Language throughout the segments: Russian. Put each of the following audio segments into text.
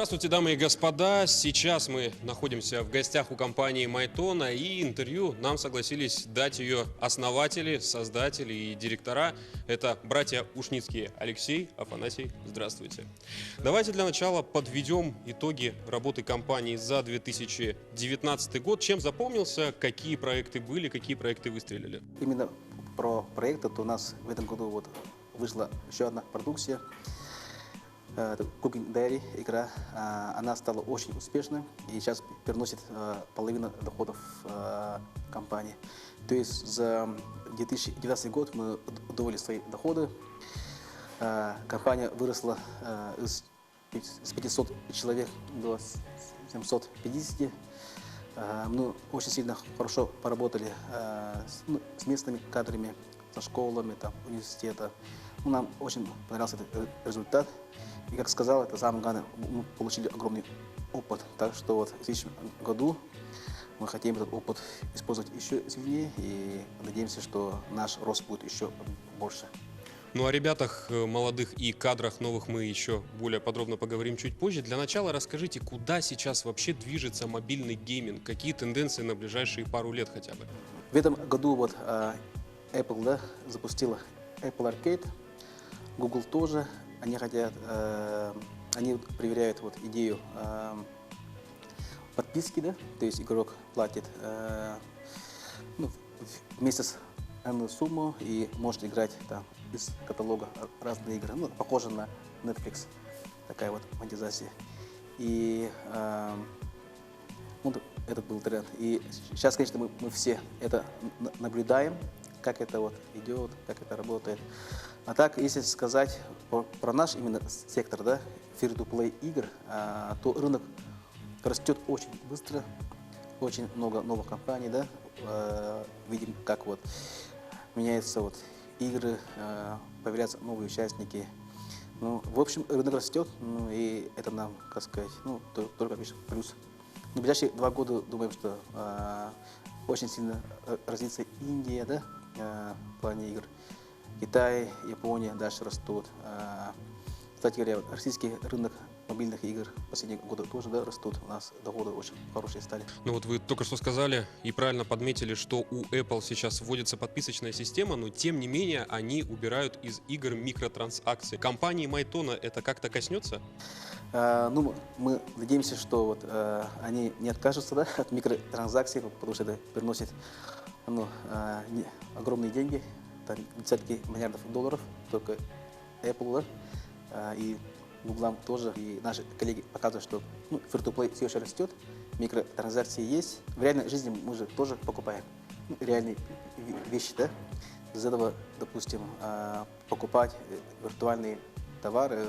Здравствуйте, дамы и господа. Сейчас мы находимся в гостях у компании Майтона, и интервью нам согласились дать ее основатели, создатели и директора. Это братья Ушницкие. Алексей, Афанасий, здравствуйте. Давайте для начала подведем итоги работы компании за 2019 год. Чем запомнился, какие проекты были, какие проекты выстрелили? Именно про проект, то у нас в этом году вышла еще одна продукция. Это Cooking Diary игра. Она стала очень успешной и сейчас приносит половину доходов компании. То есть за 2019 год мы удвоили свои доходы. Компания выросла с 500 человек до 750. Мы очень сильно хорошо поработали с местными кадрами, со школами, университета. Нам очень понравился этот результат. И, как сказал, это самое главное, мы получили огромный опыт. Так что в следующем году мы хотим этот опыт использовать еще сильнее и надеемся, что наш рост будет еще больше. Ну, о ребятах молодых и кадрах новых мы еще более подробно поговорим чуть позже. Для начала расскажите, куда сейчас вообще движется мобильный гейминг? Какие тенденции на ближайшие пару лет хотя бы? В этом году Apple запустила Apple Arcade, Google тоже. Они хотят, они проверяют идею подписки, то есть игрок платит в месяц энную сумму и может играть из каталога разные игры, похоже на Netflix, такая монетизация. И этот был тренд. И сейчас, конечно, мы все это наблюдаем, как это идет, как это работает. А так, если сказать про наш именно сектор, free-to-play игр, то рынок растет очень быстро, очень много новых компаний, видим, как меняются игры, появляются новые участники. В общем, рынок растет, и это нам, как сказать, только плюс. В ближайшие 2 года думаем, что очень сильно развится Индия, в плане игр. Китай, Япония дальше растут. Кстати говоря, российский рынок мобильных игр в последние годы тоже растут. У нас доходы очень хорошие стали. Ну вы только что сказали и правильно подметили, что у Apple сейчас вводится подписочная система, но тем не менее они убирают из игр микротранзакции. Компании Майтона это как-то коснется? Мы надеемся, что они не откажутся от микротранзакций, потому что это приносит огромные деньги, десятки миллиардов долларов, только Apple и Google тоже. И наши коллеги показывают, что free-to-play все еще растет, микротранзакции есть. В реальной жизни мы же тоже покупаем реальные вещи, Из этого, допустим, покупать виртуальные товары,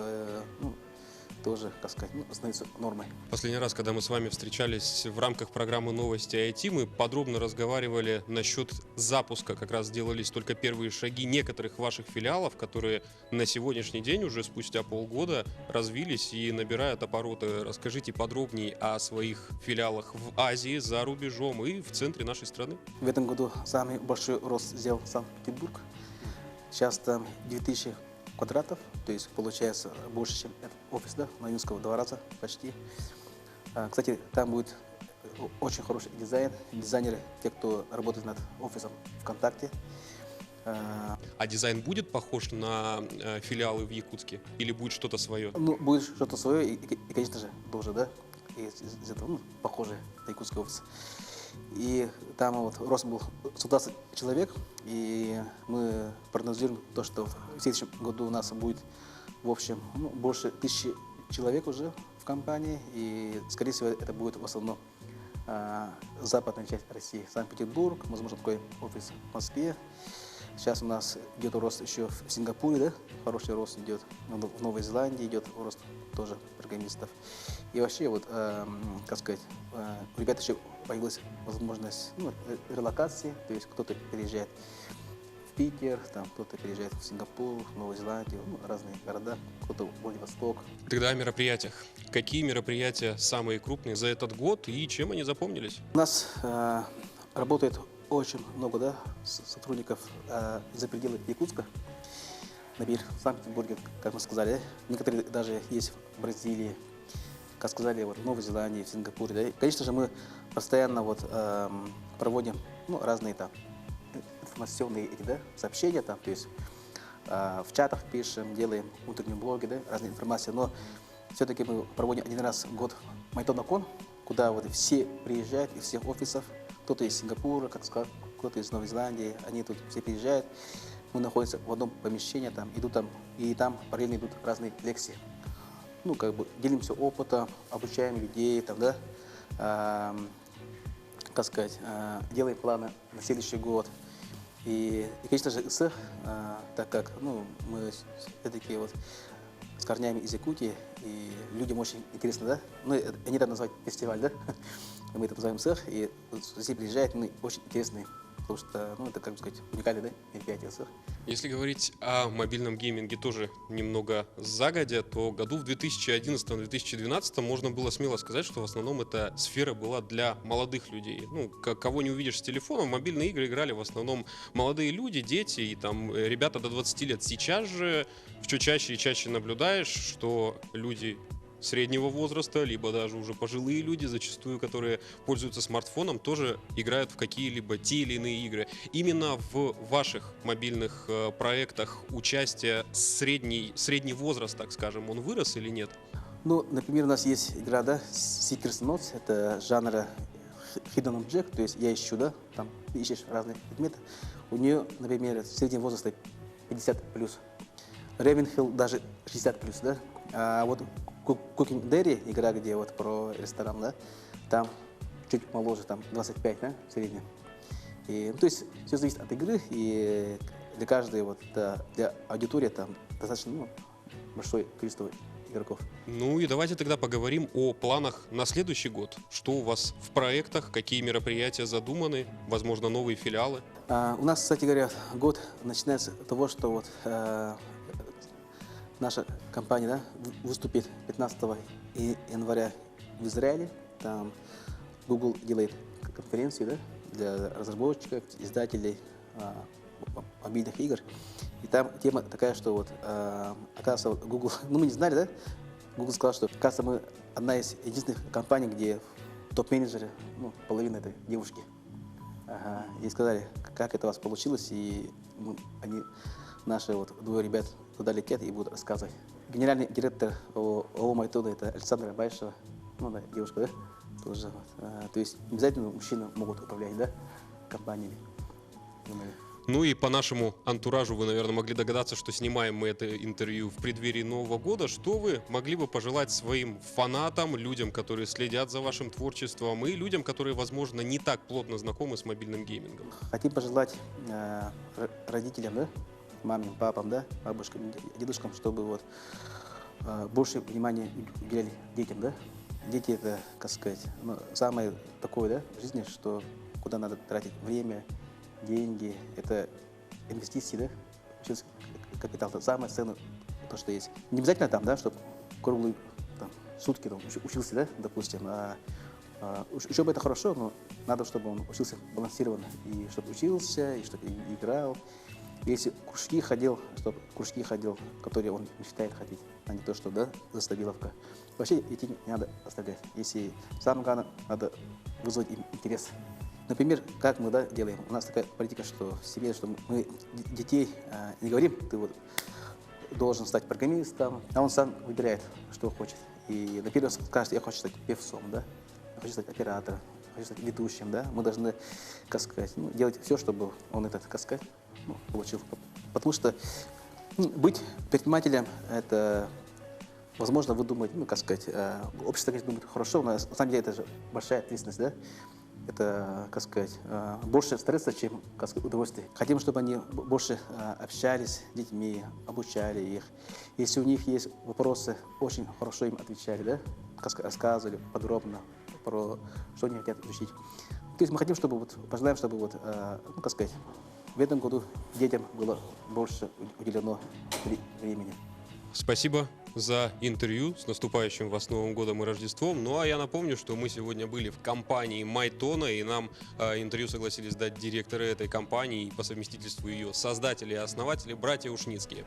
тоже, как сказать, становится нормой. Последний раз, когда мы с вами встречались в рамках программы «Новости IT», мы подробно разговаривали насчет запуска. Как раз сделались только первые шаги некоторых ваших филиалов, которые на сегодняшний день, уже спустя полгода, развились и набирают обороты. Расскажите подробнее о своих филиалах в Азии, за рубежом и в центре нашей страны. В этом году самый большой рост сделал Санкт-Петербург. Сейчас там 2000 квадратов, то есть получается больше, чем этот офис, Новинского 2 раза почти. Кстати, там будет очень хороший дизайн, дизайнеры, те, кто работает над офисом ВКонтакте. А дизайн будет похож на филиалы в Якутске или будет что-то свое? Будет что-то свое и, конечно же, тоже, из этого, похоже на якутский офис. И там рост был 120 человек, и мы прогнозируем то, что в следующем году у нас будет, в общем, больше 1000 человек уже в компании, и, скорее всего, это будет в основном западная часть России, Санкт-Петербург, возможно, такой офис в Москве. Сейчас у нас идет рост еще в Сингапуре, хороший рост идет, в Новой Зеландии идет рост тоже программистов. И вообще, как сказать, у ребят еще появилась возможность релокации, то есть кто-то переезжает в Питер, кто-то переезжает в Сингапур, в Новую Зеландию, разные города, кто-то в Владивосток. Тогда о мероприятиях. Какие мероприятия самые крупные за этот год и чем они запомнились? У нас работает очень много сотрудников за пределы Якутска. Например, в Санкт-Петербурге, как мы сказали, некоторые даже есть в Бразилии, как сказали, вот, в Новой Зеландии, в Сингапуре. Да. И, конечно же, мы постоянно вот, проводим ну, разные там информационные эти, да, сообщения, там, то есть в чатах пишем, делаем утренние блоги, да, разные информации. Но все-таки мы проводим один раз в год Майтон-кон, куда вот все приезжают из всех офисов, кто-то из Сингапура, как сказал, кто-то из Новой Зеландии, они тут все приезжают. Мы находимся в одном помещении, там, идут там, и там параллельно идут разные лекции. Ну, как бы делимся опытом, обучаем людей, там, да, как сказать, делаем планы на следующий год. И конечно же, ИСЭХ, так как ну, мы все-таки вот с корнями из Якутии, и людям очень интересно, да, ну, они это называют фестиваль, да, мы это называем ИСЭХ, и здесь приезжают, ну, очень интересные, потому что, ну, это, как бы сказать, уникальное, да, мероприятие ИСЭХ. Если говорить о мобильном гейминге тоже немного загодя, то году в 2011-2012 можно было смело сказать, что в основном эта сфера была для молодых людей. Ну, кого не увидишь с телефоном, в мобильные игры играли в основном молодые люди, дети и там ребята до 20 лет. Сейчас же все чаще и чаще наблюдаешь, что люди среднего возраста, либо даже уже пожилые люди, зачастую, которые пользуются смартфоном, тоже играют в какие-либо те или иные игры. Именно в ваших мобильных проектах участие средний возраст, так скажем, он вырос или нет? Ну, например, у нас есть игра, да, Seekers Notes, это жанра Hidden Object, то есть я ищу, да, там ищешь разные предметы. У нее, например, средний возраст 50+. Ravenhill даже 60+, да. А вот Cooking Dairy, игра, где вот про ресторан, да, там чуть моложе, там 25, да, в среднем. И, ну, то есть все зависит от игры, и для каждой вот, для аудитории там достаточно ну, большое количество игроков. Ну и давайте тогда поговорим о планах на следующий год. Что у вас в проектах, какие мероприятия задуманы, возможно, новые филиалы? У нас, кстати говоря, год начинается с того, что вот наша компания, да, выступит 15 января в Израиле. Там Google делает конференцию, да, для разработчиков, издателей мобильных игр. И там тема такая, что вот, оказывается, вот Google, ну мы не знали, да, Google сказал, что, оказывается, мы одна из единственных компаний, где топ-менеджеры, ну, половина это девушки. Ага. И сказали, как это у вас получилось, и они, наши вот двое ребят туда летят и будут рассказывать. Генеральный директор ООО «Майтон» это Александра Байшева, ну да, девушка, да, тоже. Вот. То есть обязательно мужчины могут управлять, да, компаниями. Ну и по нашему антуражу вы, наверное, могли догадаться, что снимаем мы это интервью в преддверии Нового года. Что вы могли бы пожелать своим фанатам, людям, которые следят за вашим творчеством, и людям, которые, возможно, не так плотно знакомы с мобильным геймингом? Хотим пожелать родителям, да, мамам, папам, да, бабушкам, дедушкам, чтобы вот больше внимания уделяли детям, да. Дети это, как сказать, ну, самое такое, да, в жизни, что куда надо тратить время, деньги, это инвестиции, да, человеческий капитал, это самое ценное, то, что есть. Не обязательно там, да, чтобы круглые там, сутки там, учился, да, допустим, учеба это хорошо, но надо, чтобы он учился балансированно, и чтобы учился, и чтобы играл. Если кружки ходил, чтобы кружки ходил, которые он мечтает ходить, а не то, что, да, заставиловка. Вообще идти не надо оставлять. Если самое главное, надо вызвать им интерес. Например, как мы, да, делаем? У нас такая политика, что в семье, что мы детей не говорим, ты вот должен стать программистом, а он сам выбирает, что хочет. И, например, скажет, я хочу стать певцом, да, я хочу стать оператором, я хочу стать ведущим, да. Мы должны, как сказать, ну, делать все, чтобы он этот, как сказать, ну, получил. Потому что быть предпринимателем, это, возможно, вы думаете, ну, как сказать, общество, конечно, думает хорошо, но на самом деле это же большая ответственность, да. Это, как сказать, больше стресса, чем, как сказать, удовольствие. Хотим, чтобы они больше общались с детьми, обучали их. Если у них есть вопросы, очень хорошо им отвечали, да, как сказать, рассказывали подробно про что они хотят изучить. То есть мы хотим, чтобы, вот, пожелаем, чтобы, вот, ну, как сказать, в этом году детям было больше уделено времени. Спасибо за интервью. С наступающим вас Новым годом и Рождеством. Ну а я напомню, что мы сегодня были в компании Майтона, и нам интервью согласились дать директоры этой компании и по совместительству ее создатели и основатели, братья Ушницкие.